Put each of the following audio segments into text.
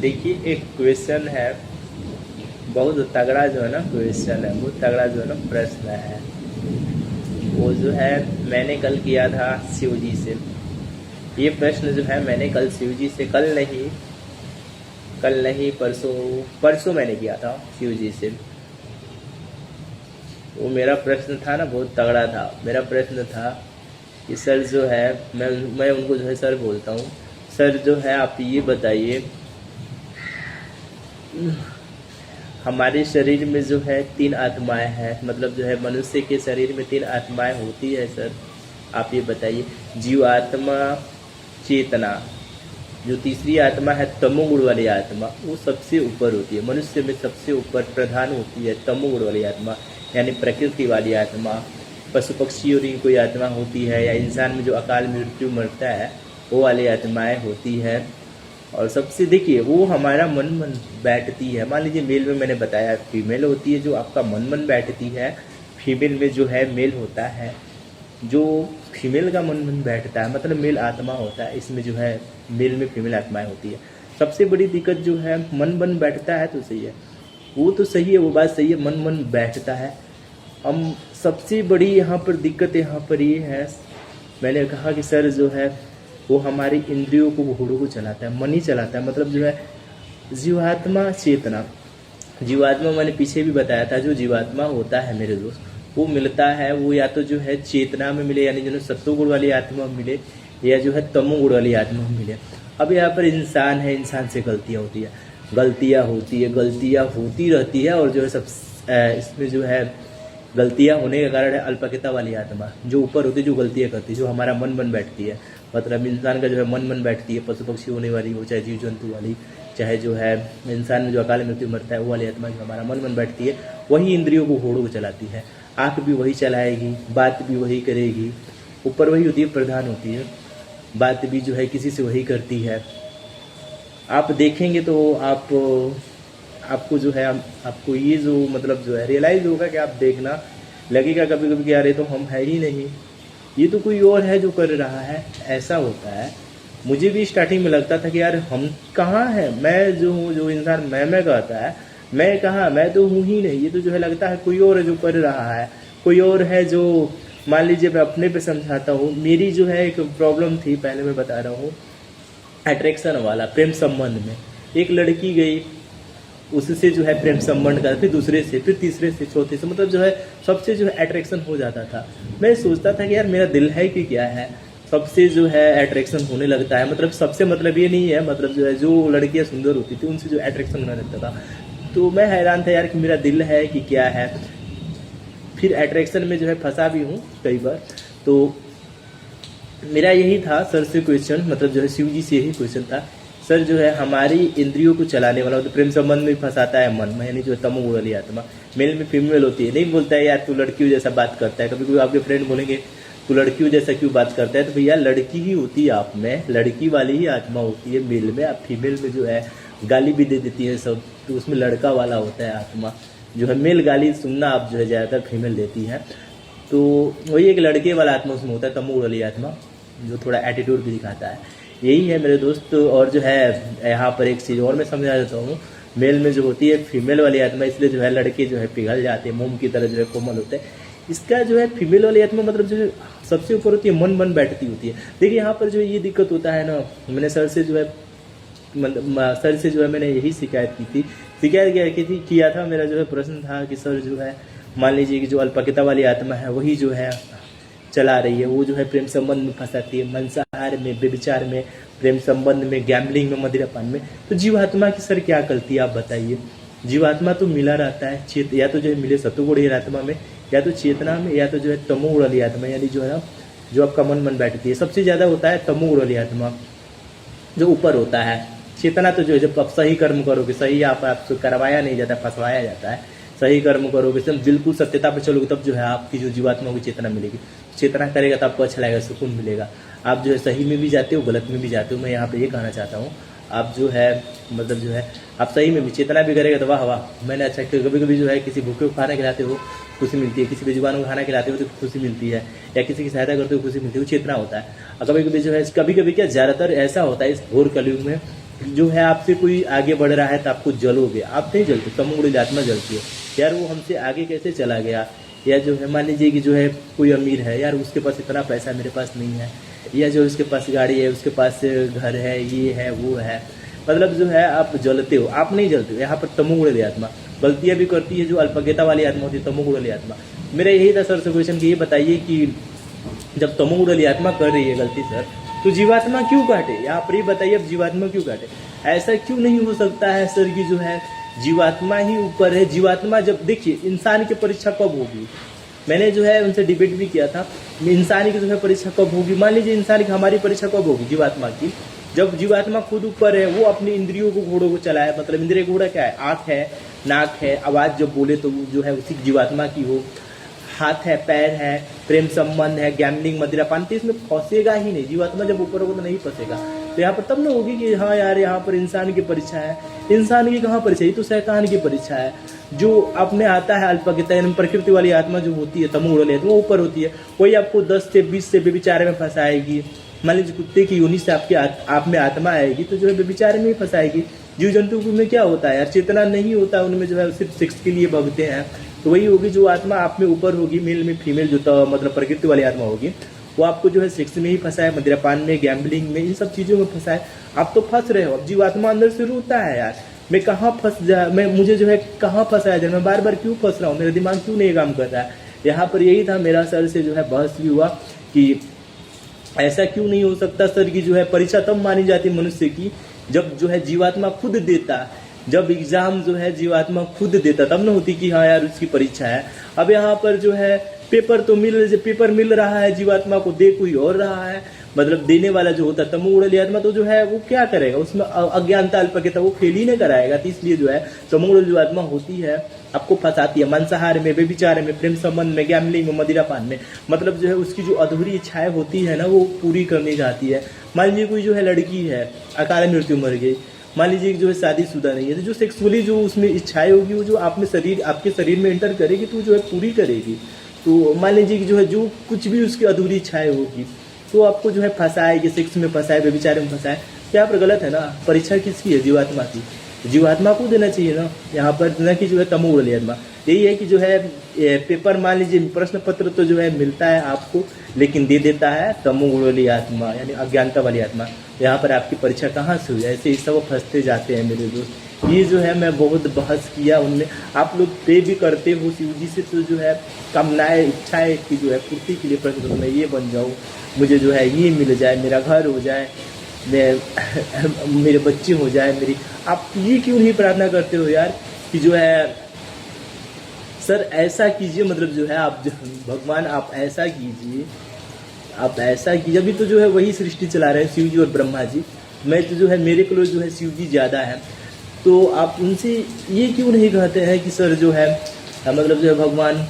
देखिए एक क्वेश्चन है, बहुत तगड़ा जो है ना क्वेश्चन है, बहुत तगड़ा जो है ना प्रश्न है। वो जो है मैंने कल किया था शिव जी से। ये प्रश्न जो है मैंने कल शिव जी से, कल नहीं परसों मैंने किया था शिव जी से। वो मेरा प्रश्न था ना, बहुत तगड़ा था। मेरा प्रश्न था कि सर जो है, मैं उनको जो है सर बोलता हूँ, सर जो है आप ये बताइए, हमारे शरीर में जो है 3 आत्माएं हैं, मतलब जो है मनुष्य के शरीर में 3 आत्माएं होती है सर, आप ये बताइए। जीवात्मा, चेतना, जो तीसरी आत्मा है तमोगुण वाली आत्मा, वो सबसे ऊपर होती है। मनुष्य में सबसे ऊपर प्रधान होती है तमोगुण वाली आत्मा, यानी प्रकृति वाली आत्मा। पशु पक्षियों की कोई आत्मा होती है, या इंसान में जो अकाल मृत्यु मरता है वो वाली आत्माएं होती है। और सबसे देखिए वो हमारा मन बैठती है। मान लीजिए मेल में मैंने बताया फीमेल होती है, जो आपका मन बैठती है। फीमेल में जो है मेल होता है, जो फीमेल का मन बैठता है, मतलब मेल आत्मा होता है। इसमें जो है मेल में फीमेल आत्माएं होती है। सबसे बड़ी दिक्कत जो है मन बैठता है, तो सही है, वो तो सही है, वो बात सही है, मन बैठता है। हम सबसे बड़ी यहाँ पर दिक्कत यहाँ पर ये है, मैंने कहा कि सर जो है वो हमारी इंद्रियों को, घोड़ों को चलाता है, मन ही चलाता है। मतलब जो है जीवात्मा, चेतना। जीवात्मा मैंने पीछे भी बताया था, जो जीवात्मा होता है मेरे दोस्त, वो मिलता है, वो या तो जो है चेतना में मिले, यानी जो सत्वगुण वाली आत्मा में मिले, या जो है तमोगुण वाली आत्मा में मिले। अब यहाँ पर इंसान है, इंसान से गलतियाँ होती है, गलतियाँ होती रहती है। और जो है सब इसमें जो है गलतियाँ होने के कारण है अल्पज्ञता वाली आत्मा, जो ऊपर होती है, जो गलतियाँ करती है, जो हमारा मन बैठती है। मतलब इंसान का जो है मन बैठती है, पशु पक्षी होने वाली हो, चाहे जीव जंतु वाली, चाहे जो है इंसान में जो अकाल मृत्यु मरता है वो वाली आत्मा, जो हमारा मन बैठती है, वही इंद्रियों को, घोड़ों को चलाती है। आँख भी वही चलाएगी, बात भी वही करेगी, ऊपर वही होती है, प्रधान होती है, बात भी जो है किसी से वही करती है। आप देखेंगे तो आपको जो है, आपको ये जो मतलब जो है रियलाइज होगा कि आप देखना लगेगा कभी कभी कि यार ये तो हम है ही नहीं, ये तो कोई और है जो कर रहा है। ऐसा होता है। मुझे भी स्टार्टिंग में लगता था कि यार हम कहाँ हैं, मैं जो हूँ, जो इंसान मैं कहता है, मैं कहाँ, मैं तो हूँ ही नहीं। ये तो जो है लगता है कोई और है जो कर रहा है, कोई और है जो, मान लीजिए मैं अपने पे समझाता हूँ। मेरी जो है एक प्रॉब्लम थी, पहले मैं बता रहा हूँ, अट्रैक्शन वाला, प्रेम संबंध में। एक लड़की गई, उससे जो है प्रेम संबंध का, फिर दूसरे से, फिर तीसरे से, चौथे से, मतलब जो है सबसे जो है अट्रैक्शन हो जाता था। मैं सोचता था कि यार मेरा दिल है कि क्या है, सबसे जो है अट्रैक्शन होने लगता है। मतलब सबसे मतलब ये नहीं है, मतलब जो है जो लड़कियां सुंदर होती थी उनसे जो अट्रैक्शन होने लगता था। तो मैं हैरान था यार कि मेरा दिल है कि क्या है। फिर अट्रैक्शन में जो है फंसा भी हूँ कई बार। तो मेरा यही था सर से क्वेश्चन, मतलब जो है शिव जी से यही क्वेश्चन था, सर जो है हमारी इंद्रियों को चलाने वाला, तो प्रेम संबंध में फंसाता है मन में, यानी जो तमोगुण वाली आत्मा। मेल में फीमेल होती है, नहीं बोलता है यार तू लड़कियों जैसा बात करता है। कभी कोई आपके फ्रेंड बोलेंगे तू लड़कियों जैसा क्यों बात करता है, तो भैया लड़की ही होती है आप में, लड़की वाली ही आत्मा होती है मेल में। आप फीमेल में जो है गाली भी दे देती है सब, तो उसमें लड़का वाला होता है आत्मा, जो है मेल गाली सुनना आप जो है ज़्यादातर फीमेल देती है। तो वही एक लड़के वाला आत्मा उसमें होता है, तमोगुण वाली आत्मा, जो थोड़ा एटीट्यूड भी दिखाता है। यही है मेरे दोस्त। और जो है यहाँ पर एक चीज़ और मैं समझा देता हूँ, मेल में जो होती है फीमेल वाली आत्मा, इसलिए जो है लड़के जो है पिघल जाते हैं, मोम की तरह जो है कोमल होते हैं। इसका जो है फीमेल वाली आत्मा मतलब जो है सबसे ऊपर होती है, मन बैठती होती है। देखिए यहाँ पर जो ये दिक्कत होता है ना, मैंने सर से जो है सर से जो है मैंने यही शिकायत की थी। शिकायत किया था, मेरा जो है प्रश्न था कि सर जो है मान लीजिए कि जो अल्पज्ञता वाली आत्मा है वही जो है चला रही है, वो जो है प्रेम संबंध में फंसाती है, मंसाहार में, व्यभिचार में, प्रेम संबंध में, गैम्बलिंग में, मदिरापान में। तो जीवात्मा की सर क्या गलती है आप बताइए। जीवात्मा तो मिला रहता है, या तो जो है मिले सत्वगुण आत्मा में, या तो चेतना में, या तो जो है तमोगुण वाली आत्मा, यानी जो है ना जो आपका मन बैठती है। सबसे ज़्यादा होता है तमोगुण वाली आत्मा, जो ऊपर होता है। चेतना तो जो है जब आप सही कर्म करोगे, सही आपसे करवाया नहीं जाता, फंसवाया जाता है। सही कर्म करोगे, सब बिल्कुल सत्यता पर चलोगे, तब जो है आपकी जो जीवात्मा की चेतना मिलेगी। चेतना करेगा तो आपको अच्छा लगेगा, सुकून मिलेगा। आप जो है सही में भी जाते हो, गलत में भी जाते हो। मैं यहाँ पे ये कहना चाहता हूँ, आप जो है मतलब जो है आप सही में भी चेतना भी करेगा तो वाह वाह मैंने अच्छा। कभी कभी जो है किसी भूखे को खाना खिलाते हो खुशी मिलती है, किसी बेजुबान को खाना खिलाते हो तो खुशी मिलती है, या किसी की सहायता करते हो खुशी मिलती है, वो चेतना होता है। और कभी कभी जो है, कभी कभी क्या ज़्यादातर ऐसा होता है इस घोर कलयुग में, जो है आपसे कोई आगे बढ़ रहा है तो आपको जलोगे, आप नहीं जलते, तमोगुणी आत्मा जलती है। यार वो हमसे आगे कैसे चला गया, या जो है मान लीजिए कि जो है कोई अमीर है, यार उसके पास इतना पैसा मेरे पास नहीं है, या जो उसके पास गाड़ी है, उसके पास घर है, ये है वो है, मतलब जो है आप जलते हो, आप नहीं जलते हो। यहाँ पर तमोगुणी आत्मा गलतियाँ भी करती है, जो अल्पज्ञता वाली आत्मा होती है, तमोगुणी आत्मा। मेरा यही था सर से क्वेश्चन कि ये बताइए कि जब तमोगुणी आत्मा कर रही है गलती सर, तो जीवात्मा क्यों काटे? यहाँ पर ही बताइए, अब जीवात्मा क्यों काटे? ऐसा क्यों नहीं हो सकता है सर कि जो है जीवात्मा ही ऊपर है? जीवात्मा जब देखिए इंसान की परीक्षा कब होगी, मैंने जो है उनसे डिबेट भी किया था, इंसान की जो है परीक्षा कब होगी? मान लीजिए इंसान की हमारी परीक्षा कब होगी जीवात्मा की? जब जीवात्मा खुद ऊपर है, वो अपनी इंद्रियों को घोड़ों को चलाए, मतलब इंद्रिय घोड़ा क्या है? आँख है, नाक है, आवाज़ जब बोले तो वो जो है उसी जीवात्मा की हो, हाथ है, पैर है, प्रेम संबंध है, गैम्बलिंग, मदिरा पान, तो इसमें फंसेगा ही नहीं। जीवात्मा जब ऊपर होगा तो नहीं फंसेगा। तो यहाँ पर तब ना होगी कि हाँ यार यहाँ पर इंसान की परीक्षा है। इंसान की कहाँ परीक्षा, ये तो शैतान की परीक्षा है। जो अपने आता है अल्पज्ञता, प्रकृति वाली आत्मा जो होती है तमोगुणी आत्मा, वो ऊपर होती है, वही आपको 10 से 20 से व्यभिचार में फंसाएगी। मान लीजिए कुत्ते की योनि से आपके आप में आत्मा आएगी तो जो है व्यभिचार में ही फंसाएगी। जीव जंतु में क्या होता है यार, चेतना नहीं होता उनमें, जो है सिर्फ सेक्स के लिए भगते हैं। तो वही होगी जो आत्मा आप में ऊपर होगी, मेल में फीमेल जो मतलब प्रकृति वाली आत्मा होगी, वो आपको जो है सेक्स में ही फंसाए, मदिरापान में, गैम्बलिंग में, इन सब चीज़ों में फंसाए। आप तो फंस रहे हो। अब जीवात्मा अंदर से रोता है यार, मैं कहाँ फंस जा, मैं मुझे जो है कहाँ फंसाया जाए, मैं बार बार क्यों फंस रहा हूँ, मेरा दिमाग क्यों नहीं काम कर रहा है। यहाँ पर यही था मेरा सर से जो है बहस भी हुआ कि ऐसा क्यों नहीं हो सकता सर कि जो है परीक्षा तब मानी जाती है मनुष्य की जब जो है जीवात्मा खुद देता, जब एग्जाम जो है जीवात्मा खुद देता, तब ना होती कि हाँ यार उसकी परीक्षा है। अब यहाँ पर जो है पेपर मिल रहा है जीवात्मा को, दे कोई और रहा है, मतलब देने वाला जो होता है तमोगुणी आत्मा, तो जो है वो क्या करेगा, उसमें अज्ञानता अल्पज्ञता, वो फेल ही नहीं कराएगा। तो इसलिए जो है तमोगुणी आत्मा होती है आपको फंसाती है मांसाहार में, व्यभिचार में, प्रेम संबंध में, गैम्बलिंग में, मदिरापान में, मतलब जो है उसकी जो अधूरी इच्छाएं होती है ना वो पूरी करनी चाहती है। मान लीजिए कोई जो है लड़की है, अकाल मृत्यु मर गई, मान लीजिए जो है शादीशुदा नहीं है, तो जो सेक्सुअली जो उसमें इच्छाएं होगी वो जो आपके शरीर में एंटर करेगी तो जो है पूरी करेगी। तो मान लीजिए कि जो है जो कुछ भी उसकी अधूरी इच्छाएं होगी तो आपको जो है फंसाएगी, सेक्स में फंसाए, व्यभिचार में फंसाए। यहाँ पर गलत है ना, परीक्षा किसकी है? जीवात्मा की। जीवात्मा को देना चाहिए ना यहाँ पर, न कि जो है तमोगुणी आत्मा। यही है कि जो है पेपर, मान लीजिए प्रश्न पत्र तो जो है मिलता है आपको, लेकिन दे देता है तमोगुणी आत्मा, यानी अज्ञानता वाली आत्मा। यहाँ पर आपकी परीक्षा कहाँ से हुई? ऐसे ही सब फंसते जाते हैं मेरे दोस्त। ये जो है मैं बहुत बहस किया उनमें, आप लोग पे भी करते हो शिव जी से, तो जो है कामनाएं, इच्छाएं की जो है पूर्ति के लिए प्रश्न, मैं ये बन जाऊँ, मुझे जो है ये मिल जाए, मेरा घर हो जाए, मैं मेरे बच्चे हो जाए मेरी। आप ये क्यों नहीं प्रार्थना करते हो यार कि जो है सर ऐसा कीजिए, मतलब जो है आप भगवान आप ऐसा कीजिए, आप ऐसा कीजिए। अभी तो जो है वही सृष्टि चला रहे हैं शिव जी और ब्रह्मा जी, मैं तो जो है मेरे को जो है शिव जी ज़्यादा है। तो आप उनसे ये क्यों नहीं कहते हैं कि सर जो है मतलब जो है भगवान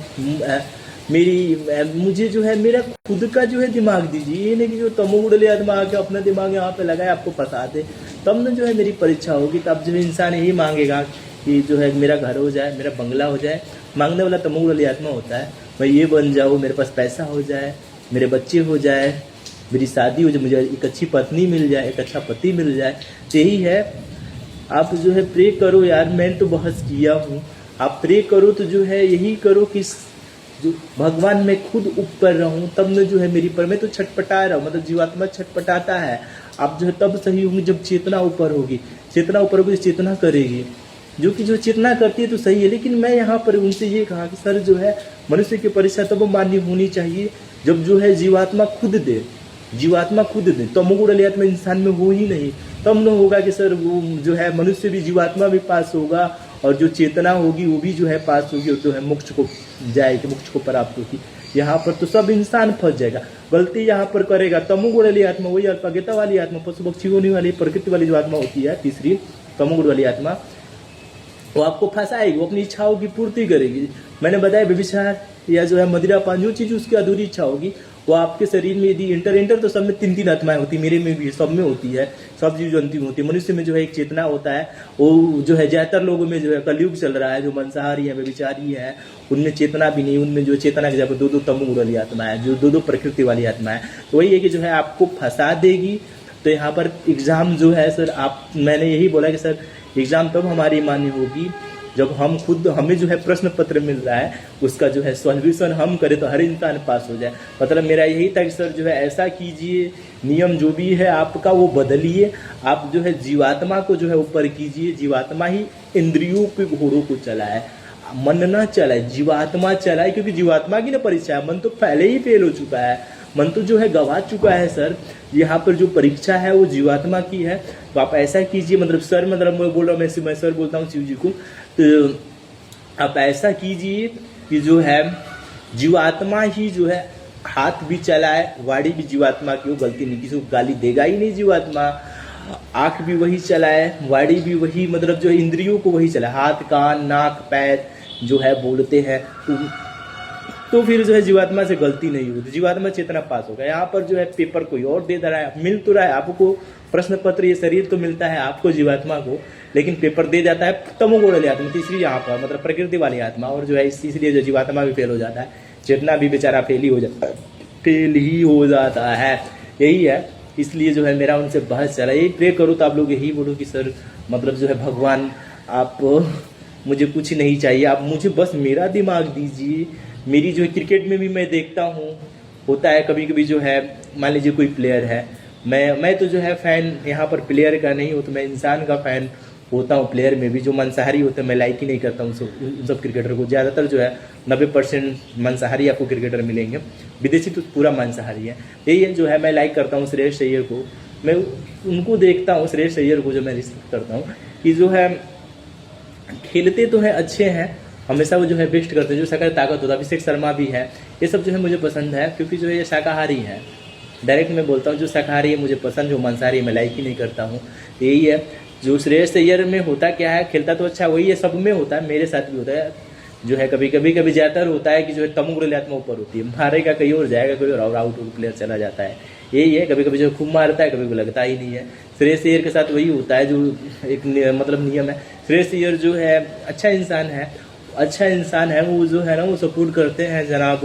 मुझे जो है मेरा खुद का जो है दिमाग दीजिए, ये नहीं कि जो तमोगुणी आत्मा आके अपना दिमाग यहाँ पे लगाए आपको फंसा दे, तब ना जो है मेरी परीक्षा होगी। तब जो इंसान यही मांगेगा कि जो है मेरा घर हो जाए, मेरा बंगला हो जाए। मांगने वाला तमोगुणी आत्मा होता है, मैं ये बन जाऊँ, मेरे पास पैसा हो जाए, मेरे बच्चे हो जाए, मेरी शादी हो जाए, मुझे एक अच्छी पत्नी मिल जाए, एक अच्छा पति मिल जाए। तो यही है, आप जो है प्रे करो यार, मैंने तो बहस किया हूँ, आप प्रे करो तो जो है यही करो कि जो भगवान मैं खुद ऊपर रहूं, तब न जो है मेरी पर, मैं तो छटपटा रहा हूँ, मतलब जीवात्मा छटपटाता है। आप जो है तब सही होंगे जब चेतना ऊपर होगी, चेतना ऊपर होगी, चेतना करेगी, जो कि जो चेतना करती है तो सही है। लेकिन मैं यहाँ पर उनसे ये कहा कि सर जो है मनुष्य की परीक्षा तब मान्य होनी चाहिए जब जो है जीवात्मा खुद दे, जीवात्मा खुद दे। तमोगुणी आत्मा इंसान में हो ही नहीं, तब न होगा कि सर वो जो है मनुष्य भी, जीवात्मा भी पास होगा, और जो चेतना होगी वो भी जो है पास होगी, और जो है मोक्ष को जाएगी, मोक्ष को प्राप्त होगी। यहाँ पर तो सब इंसान फंस जाएगा। गलती यहाँ पर करेगा तमोगुणी आत्मा, वही अल्पज्ञता वाली आत्मा, पशु पक्षी होने वाली प्रकृति वाली जो आत्मा होती है तीसरी तमोगुणी वाली आत्मा, वो आपको फंसाएगी, वो अपनी इच्छाओं की पूर्ति करेगी। मैंने बताया व्यभिचार या जो है मदिरापान, जो चीज़ उसकी अधूरी इच्छा होगी वो आपके शरीर में यदि इंटर तो सब में 3 आत्माएं होती है, मेरे में भी, सब में होती है, सब जीव जंतु में होती है। मनुष्य में जो है एक चेतना होता है, वो जो है ज्यादातर लोगों में जो है कलयुग चल रहा है, जो मांसाहारी है, व्यभिचारी है, उनमें चेतना भी नहीं, उनमें जो चेतना की जगह 2 तमोगुणी आत्मा है, जो 2 प्रकृति वाली आत्मा है। तो वही है कि जो है आपको फंसा देगी, तो यहाँ पर एग्ज़ाम जो है सर, आप मैंने यही बोला कि सर एग्ज़ाम तब हमारी मान्य होगी जब हम खुद, हमें जो है प्रश्न पत्र मिल रहा है उसका जो है सॉल्यूशन हम करें तो हर इंसान पास हो जाए। मतलब मेरा यही था कि सर जो है ऐसा कीजिए, नियम जो भी है आपका वो बदलिए, आप जो है जीवात्मा को जो है ऊपर कीजिए। जीवात्मा ही इंद्रियों के घोड़ों को चलाए, मन ना चलाए, जीवात्मा चलाए, क्योंकि जीवात्मा की ना परीक्षा है। मन तो पहले ही फेल हो चुका है, मन तो जो है गवा चुका है सर। यहाँ पर जो परीक्षा है वो जीवात्मा की है। तो आप ऐसा कीजिए, मतलब सर, मतलब मैं बोल रहा हूँ, मैं सर बोलता हूँ शिव जी को, तो आप ऐसा कीजिए कि जो है जीवात्मा ही जो है हाथ भी चलाए, वाणी भी जीवात्मा की हो, गलती नहीं, किसी को गाली देगा ही नहीं जीवात्मा। आँख भी वही चलाए, वाणी भी वही, मतलब जो इंद्रियों को वही चलाए, हाथ कान नाक पैर जो है बोलते हैं, तो फिर जो है जीवात्मा से गलती नहीं होती, जीवात्मा चेतना पास होगा। यहाँ पर जो है पेपर कोई और दे रहा है, मिल तो रहा है आपको प्रश्न पत्र, ये शरीर तो मिलता है आपको जीवात्मा को, लेकिन पेपर दे जाता है तमोगुण वाली आत्मा, तीसरी यहाँ पर मतलब प्रकृति वाली आत्मा, और जो है इसलिए जो जीवात्मा भी फेल हो जाता है, चेतना भी बेचारा फेल ही हो जाता है। यही है, इसलिए जो है मेरा उनसे बहस चला। यही प्रे करो तो आप लोग यही बोलो कि सर मतलब जो है भगवान आप, मुझे कुछ नहीं चाहिए, आप मुझे बस मेरा दिमाग दीजिए। मेरी जो है क्रिकेट में भी मैं देखता हूँ, होता है कभी कभी जो है, मान लीजिए कोई प्लेयर है, मैं तो जो है फ़ैन यहाँ पर प्लेयर का नहीं हूँ, तो मैं इंसान का फ़ैन होता हूँ। प्लेयर में भी जो मांसाहारी होते हैं मैं लाइक ही नहीं करता हूँ उन सब क्रिकेटर को। ज़्यादातर जो है 90% मांसाहारी आपको क्रिकेटर मिलेंगे, विदेशी तो पूरा मांसाहारी है। यही है जो है, मैं लाइक करता हूँ श्रेयस अय्यर को, मैं उनको देखता हूँ, श्रेयस अय्यर को जो मैं रिस्पेक्ट करता हूँ कि जो है खेलते तो हैं, अच्छे हैं, हमेशा वो जो है बेस्ट करते हैं, जो शाकाहारी ताकत होता है। अभिषेक शर्मा भी है, ये सब जो है मुझे पसंद है, क्योंकि जो है ये शाकाहारी है। डायरेक्ट मैं बोलता हूँ, जो शाकाहारी है मुझे पसंद, जो मांसाहारी मैं लाइक ही नहीं करता हूँ। यही है, जो श्रेयस अय्यर में होता क्या है, खेलता तो अच्छा वही है, सब में होता है, मेरे साथ भी होता है जो है। कभी ज़्यादातर होता है कि जो है तमोगुण आत्मा ऊपर होती है, मारेगा कहीं और जाएगा, कोई और आउट प्लेयर चला जाता है। यही है, कभी जो खूब मारता है, कभी लगता ही नहीं है। श्रेयस अय्यर के साथ वही होता है, जो एक मतलब नियम है। श्रेयस अय्यर जो है अच्छा इंसान है, वो जो है ना, वो सपोर्ट करते हैं जनाब,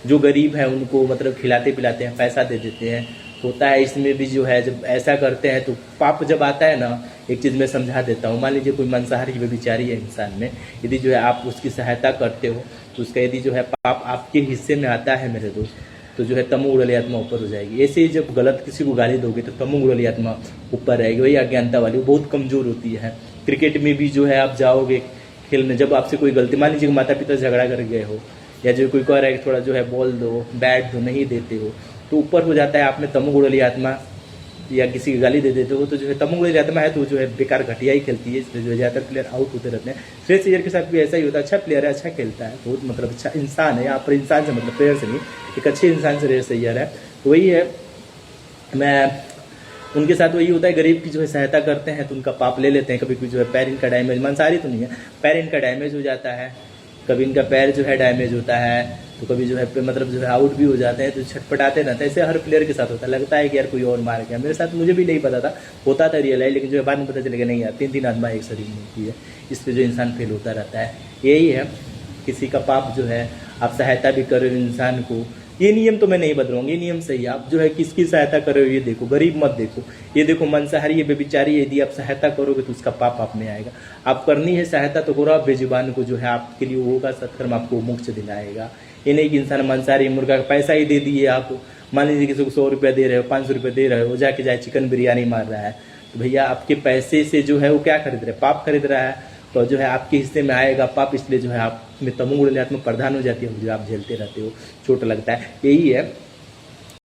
जो गरीब है उनको मतलब खिलाते पिलाते हैं, पैसा दे देते हैं। होता है इसमें भी जो है, जब ऐसा करते हैं तो पाप जब आता है ना, एक चीज़ मैं समझा देता हूँ। मान लीजिए कोई मांसाहारी व्यभिचारी है इंसान में, यदि जो है आप उसकी सहायता करते हो, तो उसका यदि जो है पाप आपके हिस्से में आता है मेरे दोस्त, तो जो है तमोगुण वाली आत्मा ऊपर हो जाएगी। ऐसे ही जब गलत किसी को गाली दोगे तो तमोगुण वाली आत्मा ऊपर रहेगी, वही अज्ञानता वाली, वो बहुत कमज़ोर होती है। क्रिकेट में भी जो है आप जाओगे खेलने, जब आपसे कोई गलती, मान लीजिए माता पिता झगड़ा कर गए हो, या जो कोई कह रहा है कि थोड़ा जो है बॉल दो, बैट दो, नहीं देते हो, तो ऊपर हो जाता है आप में तमोगुण वाली आत्मा, या किसी की गाली दे देते हो, तो जो है तमोगुण वाली आत्मा है, तो जो है बेकार घटिया ही खेलती है, इसलिए जो है ज़्यादातर प्लेयर आउट होते रहते हैं। श्रेयस अय्यर के साथ भी ऐसा ही होता है, अच्छा प्लेयर है, अच्छा खेलता है, बहुत मतलब अच्छा इंसान है। यहाँ पर इंसान से मतलब प्लेयर से नहीं, एक अच्छे इंसान से श्रेयस अय्यर है। तो वही है, मैं उनके साथ वही होता है, गरीब की जो है सहायता करते हैं तो उनका पाप ले लेते हैं। कभी कोई जो है पैर इनका डैमेज, मांसाहारी तो नहीं है, पैर इनका डैमेज हो जाता है, कभी इनका पैर जो है डैमेज होता है, तो कभी जो है मतलब जो है आउट भी हो जाते हैं, तो छटपटाते रहते हैं। ऐसे हर प्लेयर के साथ होता है, लगता है कि यार कोई और मार गया। मेरे साथ मुझे भी नहीं पता था, होता था रियलाइज, लेकिन जो है बाद में पता चलेगा नहीं यार, 3 आत्मा एक शरीर में होती है, इसलिए जो इंसान फेल होता रहता है। यही है, किसी का पाप जो है आप सहायता भी करो इंसान को, ये नियम तो मैं नहीं बदलूंगा, ये नियम सही है। आप जो है किसकी सहायता कर रहे हो ये देखो, गरीब मत देखो, ये देखो मांसाहारी है, बेबिचारी है, यदि आप सहायता करोगे तो उसका पाप आप में आएगा। आप करनी है सहायता तो करो, आप बेजुबान को जो है आपके लिए होगा सत्कर्म, आपको मोक्ष दिलाएगा। ये नहीं कि इंसान मांसाहारी मुर्गा का पैसा ही दे दिए आप, मान लीजिए किसी को 100 रुपया दे रहे हो, 500 रुपये दे रहे हो, जाके जाए चिकन बिरयानी मार रहा है, तो भैया आपके पैसे से जो है वो क्या खरीद रहे हैं, पाप खरीद रहा है, तो जो है आपके हिस्से में आएगा पाप, इसलिए जो है आप में तमोगुण आत्मा प्रधान हो जाती है, जो आप झेलते रहते हो, चोट लगता है। यही है।